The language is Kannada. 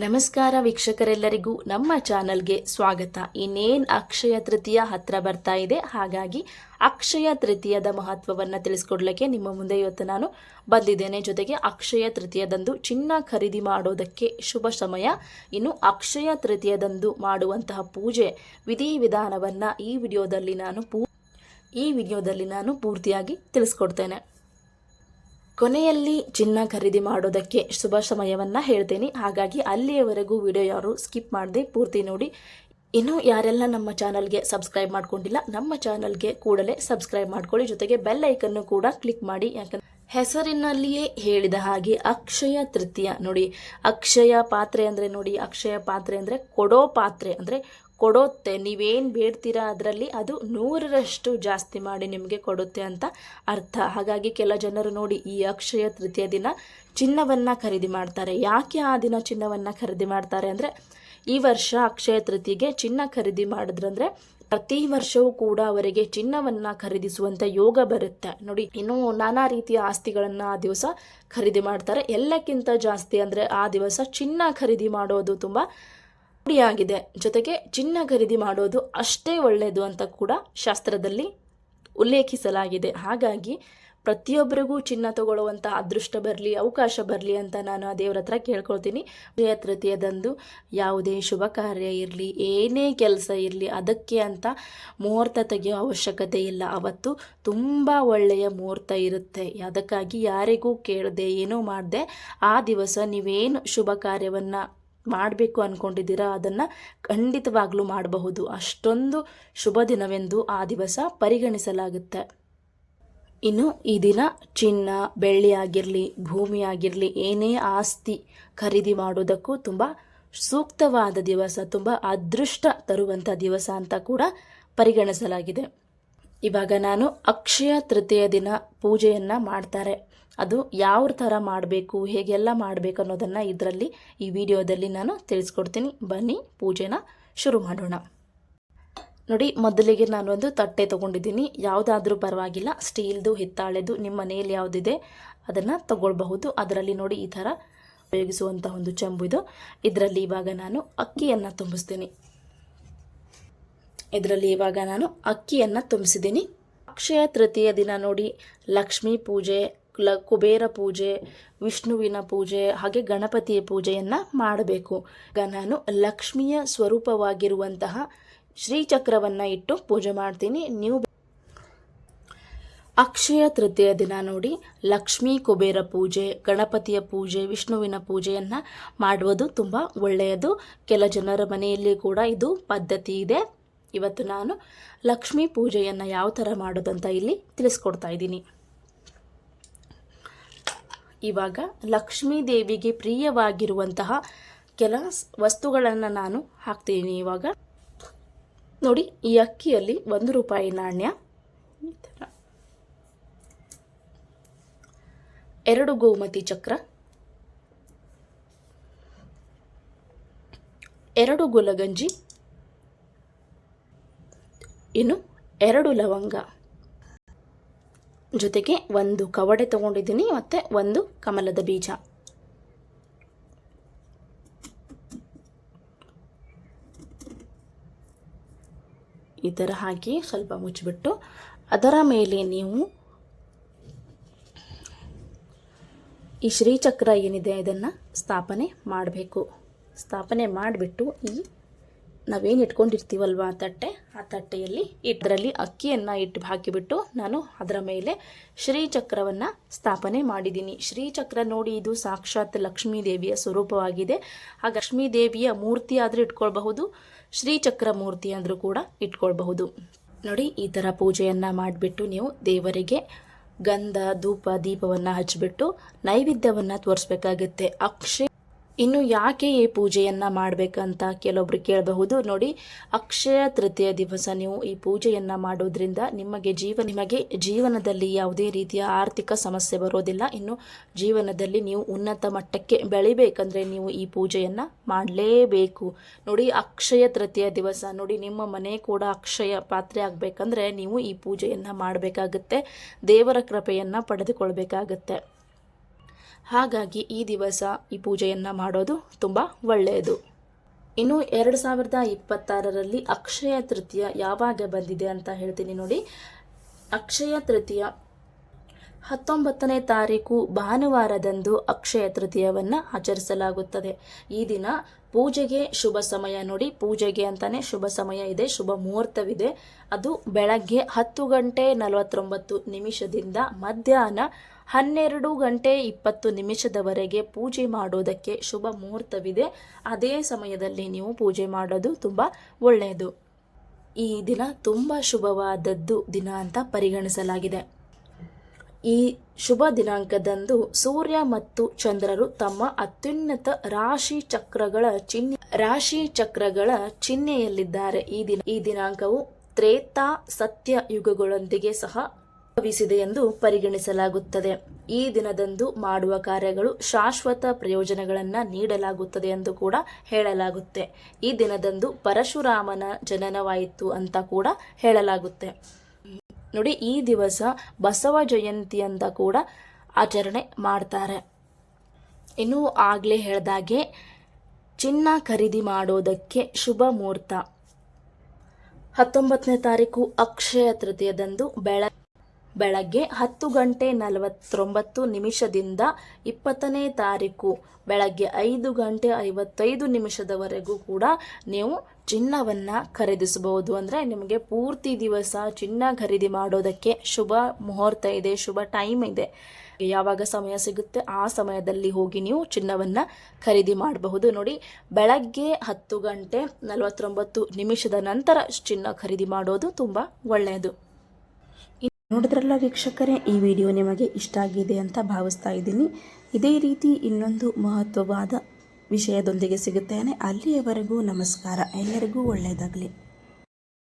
ನಮಸ್ಕಾರ ವೀಕ್ಷಕರೆಲ್ಲರಿಗೂ ನಮ್ಮ ಚಾನಲ್ಗೆ ಸ್ವಾಗತ. ಇನ್ನೇನು ಅಕ್ಷಯ ತೃತೀಯ ಹತ್ರ ಬರ್ತಾ ಇದೆ, ಹಾಗಾಗಿ ಅಕ್ಷಯ ತೃತೀಯದ ಮಹತ್ವವನ್ನು ತಿಳಿಸ್ಕೊಡ್ಲಿಕ್ಕೆ ನಿಮ್ಮ ಮುಂದೆ ಇವತ್ತು ನಾನು ಬಂದಿದ್ದೇನೆ. ಜೊತೆಗೆ ಅಕ್ಷಯ ತೃತೀಯದಂದು ಚಿನ್ನ ಖರೀದಿ ಮಾಡೋದಕ್ಕೆ ಶುಭ ಸಮಯ. ಇನ್ನು ಅಕ್ಷಯ ತೃತೀಯದಂದು ಮಾಡುವಂತಹ ಪೂಜೆ ವಿಧಿವಿಧಾನವನ್ನು ಈ ವಿಡಿಯೋದಲ್ಲಿ ನಾನು ಪೂರ್ತಿಯಾಗಿ ತಿಳಿಸ್ಕೊಡ್ತೇನೆ. ಕೊನೆಯಲ್ಲಿ ಚಿನ್ನ ಖರೀದಿ ಮಾಡೋದಕ್ಕೆ ಶುಭ ಸಮಯವನ್ನು ಹೇಳ್ತೇನೆ, ಹಾಗಾಗಿ ಅಲ್ಲಿಯವರೆಗೂ ವಿಡಿಯೋ ಯಾರು ಸ್ಕಿಪ್ ಮಾಡದೆ ಪೂರ್ತಿ ನೋಡಿ. ಇನ್ನು ಯಾರೆಲ್ಲ ನಮ್ಮ ಚಾನಲ್ಗೆ ಸಬ್ಸ್ಕ್ರೈಬ್ ಮಾಡ್ಕೊಂಡಿಲ್ಲ, ನಮ್ಮ ಚಾನಲ್ಗೆ ಕೂಡಲೇ ಸಬ್ಸ್ಕ್ರೈಬ್ ಮಾಡ್ಕೊಳ್ಳಿ. ಜೊತೆಗೆ ಬೆಲ್ ಐಕನ್ನು ಕೂಡ ಕ್ಲಿಕ್ ಮಾಡಿ. ಯಾಕಂದ್ರೆ ಹೆಸರಿನಲ್ಲಿಯೇ ಹೇಳಿದ ಹಾಗೆ ಅಕ್ಷಯ ತೃತೀಯ ನೋಡಿ, ಅಕ್ಷಯ ಪಾತ್ರೆ ಅಂದರೆ ನೋಡಿ, ಅಕ್ಷಯ ಪಾತ್ರೆ ಅಂದರೆ ಕೊಡೋ ಪಾತ್ರೆ, ಅಂದರೆ ಕೊಡುತ್ತೆ. ನೀವೇನು ಬೇಡ್ತೀರಾ ಅದರಲ್ಲಿ ಅದು 100ರಷ್ಟು ಜಾಸ್ತಿ ಮಾಡಿ ನಿಮಗೆ ಕೊಡುತ್ತೆ ಅಂತ ಅರ್ಥ. ಹಾಗಾಗಿ ಕೆಲ ಜನರು ನೋಡಿ ಈ ಅಕ್ಷಯ ತೃತೀಯ ದಿನ ಚಿನ್ನವನ್ನು ಖರೀದಿ ಮಾಡ್ತಾರೆ. ಯಾಕೆ ಆ ದಿನ ಚಿನ್ನವನ್ನು ಖರೀದಿ ಮಾಡ್ತಾರೆ ಅಂದರೆ, ಈ ವರ್ಷ ಅಕ್ಷಯ ತೃತೀಯಗೆ ಚಿನ್ನ ಖರೀದಿ ಮಾಡಿದ್ರಂದ್ರೆ ಪ್ರತಿ ವರ್ಷವೂ ಕೂಡ ಅವರಿಗೆ ಚಿನ್ನವನ್ನು ಖರೀದಿಸುವಂಥ ಯೋಗ ಬರುತ್ತೆ ನೋಡಿ. ಇನ್ನು ನಾನಾ ರೀತಿಯ ಆಸ್ತಿಗಳನ್ನು ಆ ದಿವಸ ಖರೀದಿ ಮಾಡ್ತಾರೆ. ಎಲ್ಲಕ್ಕಿಂತ ಜಾಸ್ತಿ ಅಂದರೆ ಆ ದಿವಸ ಚಿನ್ನ ಖರೀದಿ ಮಾಡೋದು ತುಂಬ ರೂಢಿಯಾಗಿದೆ. ಜೊತೆಗೆ ಚಿನ್ನ ಖರೀದಿ ಮಾಡೋದು ಅಷ್ಟೇ ಒಳ್ಳೆಯದು ಅಂತ ಕೂಡ ಶಾಸ್ತ್ರದಲ್ಲಿ ಉಲ್ಲೇಖಿಸಲಾಗಿದೆ. ಹಾಗಾಗಿ ಪ್ರತಿಯೊಬ್ಬರಿಗೂ ಚಿನ್ನ ತಗೊಳ್ಳುವಂಥ ಅದೃಷ್ಟ ಬರಲಿ, ಅವಕಾಶ ಬರಲಿ ಅಂತ ನಾನು ಆ ದೇವರ ಹತ್ರ ಕೇಳ್ಕೊಳ್ತೀನಿ. ಅಕ್ಷಯ ತೃತೀಯದಂದು ಯಾವುದೇ ಶುಭ ಕಾರ್ಯ ಇರಲಿ, ಏನೇ ಕೆಲಸ ಇರಲಿ, ಅದಕ್ಕೆ ಅಂತ ಮುಹೂರ್ತ ತೆಗೆಯೋ ಅವಶ್ಯಕತೆ ಇಲ್ಲ. ಅವತ್ತು ತುಂಬ ಒಳ್ಳೆಯ ಮುಹೂರ್ತ ಇರುತ್ತೆ. ಅದಕ್ಕಾಗಿ ಯಾರಿಗೂ ಕೇಳದೆ ಏನೂ ಮಾಡದೆ ಆ ದಿವಸ ನೀವೇನು ಶುಭ ಕಾರ್ಯವನ್ನು ಮಾಡಬೇಕು ಅಂದ್ಕೊಂಡಿದ್ದೀರಾ ಅದನ್ನು ಖಂಡಿತವಾಗ್ಲೂ ಮಾಡಬಹುದು. ಅಷ್ಟೊಂದು ಶುಭ ದಿನವೆಂದು ಆ ದಿವಸ ಪರಿಗಣಿಸಲಾಗುತ್ತೆ. ಇನ್ನು ಈ ದಿನ ಚಿನ್ನ, ಬೆಳ್ಳಿ ಆಗಿರಲಿ, ಭೂಮಿ ಆಗಿರಲಿ, ಏನೇ ಆಸ್ತಿ ಖರೀದಿ ಮಾಡೋದಕ್ಕೂ ತುಂಬ ಸೂಕ್ತವಾದ ದಿವಸ, ತುಂಬ ಅದೃಷ್ಟ ತರುವಂಥ ದಿವಸ ಅಂತ ಕೂಡ ಪರಿಗಣಿಸಲಾಗಿದೆ. ಇವಾಗ ನಾನು ಅಕ್ಷಯ ತೃತೀಯ ದಿನ ಪೂಜೆಯನ್ನು ಮಾಡ್ತಾರೆ, ಅದು ಯಾವ ಥರ ಮಾಡಬೇಕು, ಹೇಗೆಲ್ಲ ಮಾಡಬೇಕು ಅನ್ನೋದನ್ನು ಈ ವಿಡಿಯೋದಲ್ಲಿ ನಾನು ತಿಳಿಸ್ಕೊಡ್ತೀನಿ. ಬನ್ನಿ ಪೂಜೆನ ಶುರು ಮಾಡೋಣ. ನೋಡಿ, ಮೊದಲಿಗೆ ನಾನು ಒಂದು ತಟ್ಟೆ ತೊಗೊಂಡಿದ್ದೀನಿ. ಯಾವುದಾದ್ರೂ ಪರವಾಗಿಲ್ಲ, ಸ್ಟೀಲ್ದು, ಹಿತ್ತಾಳೆದು, ನಿಮ್ಮ ಮನೆಯಲ್ಲಿ ಯಾವುದಿದೆ ಅದನ್ನು ತಗೊಳ್ಬಹುದು. ಅದರಲ್ಲಿ ನೋಡಿ ಈ ಥರ ಉಪಯೋಗಿಸುವಂಥ ಒಂದು ಚೆಂಬು ಇದು. ಇದರಲ್ಲಿ ಇವಾಗ ನಾನು ಅಕ್ಕಿಯನ್ನು ತುಂಬಿಸ್ತೀನಿ. ತುಂಬಿಸಿದ್ದೀನಿ. ಅಕ್ಷಯ ತೃತೀಯ ದಿನ ನೋಡಿ ಲಕ್ಷ್ಮೀ ಪೂಜೆ, ಕುಬೇರ ಪೂಜೆ, ವಿಷ್ಣುವಿನ ಪೂಜೆ, ಹಾಗೆ ಗಣಪತಿಯ ಪೂಜೆಯನ್ನು ಮಾಡಬೇಕು. ಈಗ ನಾನು ಲಕ್ಷ್ಮಿಯ ಸ್ವರೂಪವಾಗಿರುವಂತಹ ಶ್ರೀಚಕ್ರವನ್ನು ಇಟ್ಟು ಪೂಜೆ ಮಾಡ್ತೀನಿ. ನೀವು ಅಕ್ಷಯ ತೃತೀಯ ದಿನ ನೋಡಿ ಲಕ್ಷ್ಮೀ ಕುಬೇರ ಪೂಜೆ, ಗಣಪತಿಯ ಪೂಜೆ, ವಿಷ್ಣುವಿನ ಪೂಜೆಯನ್ನು ಮಾಡುವುದು ತುಂಬ ಒಳ್ಳೆಯದು. ಕೆಲ ಜನರ ಮನೆಯಲ್ಲಿ ಕೂಡ ಇದು ಪದ್ಧತಿ ಇದೆ. ಇವತ್ತು ನಾನು ಲಕ್ಷ್ಮೀ ಪೂಜೆಯನ್ನು ಯಾವ ಥರ ಮಾಡೋದಂತ ಇಲ್ಲಿ ತಿಳಿಸ್ಕೊಡ್ತಾ ಇದ್ದೀನಿ. ಇವಾಗ ಲಕ್ಷ್ಮೀ ದೇವಿಗೆ ಪ್ರಿಯವಾಗಿರುವಂತಹ ಕೆಲ ವಸ್ತುಗಳನ್ನು ನಾನು ಹಾಕ್ತೀನಿ. ಇವಾಗ ನೋಡಿ, ಈ ಅಕ್ಕಿಯಲ್ಲಿ 1 ರೂಪಾಯಿ ನಾಣ್ಯ, 2 ಗೋಮತಿ ಚಕ್ರ, 2 ಗುಲಗಂಜಿ, ಇನ್ನು 2 ಲವಂಗ, ಜೊತೆಗೆ 1 ಕವಡೆ ತಗೊಂಡಿದ್ದೀನಿ, ಮತ್ತು 1 ಕಮಲದ ಬೀಜ. ಈ ಥರ ಹಾಕಿ ಸ್ವಲ್ಪ ಮುಚ್ಚಿಬಿಟ್ಟು ಅದರ ಮೇಲೆ ನೀವು ಈ ಶ್ರೀಚಕ್ರ ಏನಿದೆ ಇದನ್ನು ಸ್ಥಾಪನೆ ಮಾಡಬೇಕು. ಸ್ಥಾಪನೆ ಮಾಡಿಬಿಟ್ಟು ನಾವೇನು ಇಟ್ಕೊಂಡಿರ್ತೀವಲ್ವ ತಟ್ಟೆ, ಆ ತಟ್ಟೆಯಲ್ಲಿ ಇದರಲ್ಲಿ ಅಕ್ಕಿಯನ್ನು ಹಾಕಿಬಿಟ್ಟು ನಾನು ಅದರ ಮೇಲೆ ಶ್ರೀಚಕ್ರವನ್ನು ಸ್ಥಾಪನೆ ಮಾಡಿದ್ದೀನಿ. ಶ್ರೀಚಕ್ರ ನೋಡಿ, ಇದು ಸಾಕ್ಷಾತ್ ಲಕ್ಷ್ಮೀ ದೇವಿಯ ಸ್ವರೂಪವಾಗಿದೆ. ಆ ಲಕ್ಷ್ಮೀ ದೇವಿಯ ಮೂರ್ತಿ ಆದರೂ ಇಟ್ಕೊಳ್ಬಹುದು, ಶ್ರೀಚಕ್ರ ಮೂರ್ತಿ ಅಂದರೂ ಕೂಡ ಇಟ್ಕೊಳ್ಬಹುದು. ನೋಡಿ, ಈ ಥರ ಪೂಜೆಯನ್ನು ಮಾಡಿಬಿಟ್ಟು ನೀವು ದೇವರಿಗೆ ಗಂಧ, ಧೂಪ, ದೀಪವನ್ನು ಹಚ್ಚಿಬಿಟ್ಟು ನೈವೇದ್ಯವನ್ನು ತೋರಿಸ್ಬೇಕಾಗುತ್ತೆ. ಇನ್ನು ಯಾಕೆ ಈ ಪೂಜೆಯನ್ನು ಮಾಡಬೇಕಂತ ಕೆಲವೊಬ್ರು ಕೇಳಬಹುದು. ನೋಡಿ, ಅಕ್ಷಯ ತೃತೀಯ ದಿವಸ ನೀವು ಈ ಪೂಜೆಯನ್ನು ಮಾಡೋದ್ರಿಂದ ನಿಮಗೆ ಜೀವನದಲ್ಲಿ ಯಾವುದೇ ರೀತಿಯ ಆರ್ಥಿಕ ಸಮಸ್ಯೆ ಬರೋದಿಲ್ಲ. ಇನ್ನು ಜೀವನದಲ್ಲಿ ನೀವು ಉನ್ನತ ಮಟ್ಟಕ್ಕೆ ಬೆಳಿಬೇಕಂದ್ರೆ ನೀವು ಈ ಪೂಜೆಯನ್ನು ಮಾಡಲೇಬೇಕು. ನೋಡಿ, ಅಕ್ಷಯ ತೃತೀಯ ದಿವಸ ನೋಡಿ, ನಿಮ್ಮ ಮನೆ ಕೂಡ ಅಕ್ಷಯ ಪಾತ್ರೆ ಆಗಬೇಕಂದ್ರೆ ನೀವು ಈ ಪೂಜೆಯನ್ನು ಮಾಡಬೇಕಾಗುತ್ತೆ. ದೇವರ ಕೃಪೆಯನ್ನು ಪಡೆದುಕೊಳ್ಬೇಕಾಗತ್ತೆ. ಹಾಗಾಗಿ ಈ ದಿವಸ ಈ ಪೂಜೆಯನ್ನು ಮಾಡೋದು ತುಂಬ ಒಳ್ಳೆಯದು. ಇನ್ನು 2026ರಲ್ಲಿ ಅಕ್ಷಯ ತೃತೀಯ ಯಾವಾಗ ಬಂದಿದೆ ಅಂತ ಹೇಳ್ತೀನಿ ನೋಡಿ. ಅಕ್ಷಯ ತೃತೀಯ 19ನೇ ತಾರೀಕು ಭಾನುವಾರದಂದು ಅಕ್ಷಯ ತೃತೀಯವನ್ನು ಆಚರಿಸಲಾಗುತ್ತದೆ. ಈ ದಿನ ಪೂಜೆಗೆ ಶುಭ ಸಮಯ ನೋಡಿ, ಪೂಜೆಗೆ ಅಂತಾನೆ ಶುಭ ಸಮಯ ಇದೆ, ಶುಭ ಮುಹೂರ್ತವಿದೆ. ಅದು ಬೆಳಗ್ಗೆ 10:49 ಮಧ್ಯಾಹ್ನ 12:20 ಪೂಜೆ ಮಾಡೋದಕ್ಕೆ ಶುಭ ಮುಹೂರ್ತವಿದೆ. ಅದೇ ಸಮಯದಲ್ಲಿ ನೀವು ಪೂಜೆ ಮಾಡೋದು ತುಂಬ ಒಳ್ಳೆಯದು. ಈ ದಿನ ತುಂಬ ಶುಭವಾದದ್ದು ದಿನ ಅಂತ ಪರಿಗಣಿಸಲಾಗಿದೆ. ಈ ಶುಭ ದಿನಾಂಕದಂದು ಸೂರ್ಯ ಮತ್ತು ಚಂದ್ರರು ತಮ್ಮ ಅತ್ಯುನ್ನತ ರಾಶಿ ಚಕ್ರಗಳ ಚಿಹ್ನೆಯಲ್ಲಿದ್ದಾರೆ. ಈ ದಿನಾಂಕವು ತ್ರೇತಾ ಸತ್ಯ ಯುಗಗಳೊಂದಿಗೆ ಸಹ ಭವಿಸಿದೆ ಎಂದು ಪರಿಗಣಿಸಲಾಗುತ್ತದೆ. ಈ ದಿನದಂದು ಮಾಡುವ ಕಾರ್ಯಗಳು ಶಾಶ್ವತ ಪ್ರಯೋಜನಗಳನ್ನು ನೀಡಲಾಗುತ್ತದೆ ಎಂದು ಕೂಡ ಹೇಳಲಾಗುತ್ತೆ. ಈ ದಿನದಂದು ಪರಶುರಾಮನ ಜನನವಾಯಿತು ಅಂತ ಕೂಡ ಹೇಳಲಾಗುತ್ತೆ ನೋಡಿ. ಈ ದಿವಸ ಬಸವ ಜಯಂತಿ ಅಂತ ಕೂಡ ಆಚರಣೆ ಮಾಡ್ತಾರೆ. ಇನ್ನು ಆಗಲೇ ಹೇಳ್ದಾಗೆ ಚಿನ್ನ ಖರೀದಿ ಮಾಡೋದಕ್ಕೆ ಶುಭ ಮುಹೂರ್ತ 19ನೇ ತಾರೀಕು ಅಕ್ಷಯ ತೃತೀಯದಂದು ಬೆಳಗ್ಗೆ 10:49 20ನೇ ತಾರೀಕು ಬೆಳಗ್ಗೆ 5:55 ಕೂಡ ನೀವು ಚಿನ್ನವನ್ನು ಖರೀದಿಸಬಹುದು. ಅಂದರೆ ನಿಮಗೆ ಪೂರ್ತಿ ದಿವಸ ಚಿನ್ನ ಖರೀದಿ ಮಾಡೋದಕ್ಕೆ ಶುಭ ಮುಹೂರ್ತ ಇದೆ, ಶುಭ ಟೈಮ್ ಇದೆ. ಯಾವಾಗ ಸಮಯ ಸಿಗುತ್ತೆ ಆ ಸಮಯದಲ್ಲಿ ಹೋಗಿ ನೀವು ಚಿನ್ನವನ್ನು ಖರೀದಿ ಮಾಡಬಹುದು ನೋಡಿ. ಬೆಳಗ್ಗೆ 10:49 ನಂತರ ಚಿನ್ನ ಖರೀದಿ ಮಾಡೋದು ತುಂಬ ಒಳ್ಳೆಯದು. ನೋಡಿದ್ರಲ್ಲ ವೀಕ್ಷಕರೇ, ಈ ವಿಡಿಯೋ ನಿಮಗೆ ಇಷ್ಟ ಆಗಿದೆ ಅಂತ ಭಾವಿಸ್ತಾ ಇದ್ದೀನಿ. ಇದೇ ರೀತಿ ಇನ್ನೊಂದು ಮಹತ್ವವಾದ ವಿಷಯದೊಂದಿಗೆ ಸಿಗುತ್ತೇನೆ. ಅಲ್ಲಿಯವರೆಗೂ ನಮಸ್ಕಾರ. ಎಲ್ಲರಿಗೂ ಒಳ್ಳೆಯದಾಗಲಿ.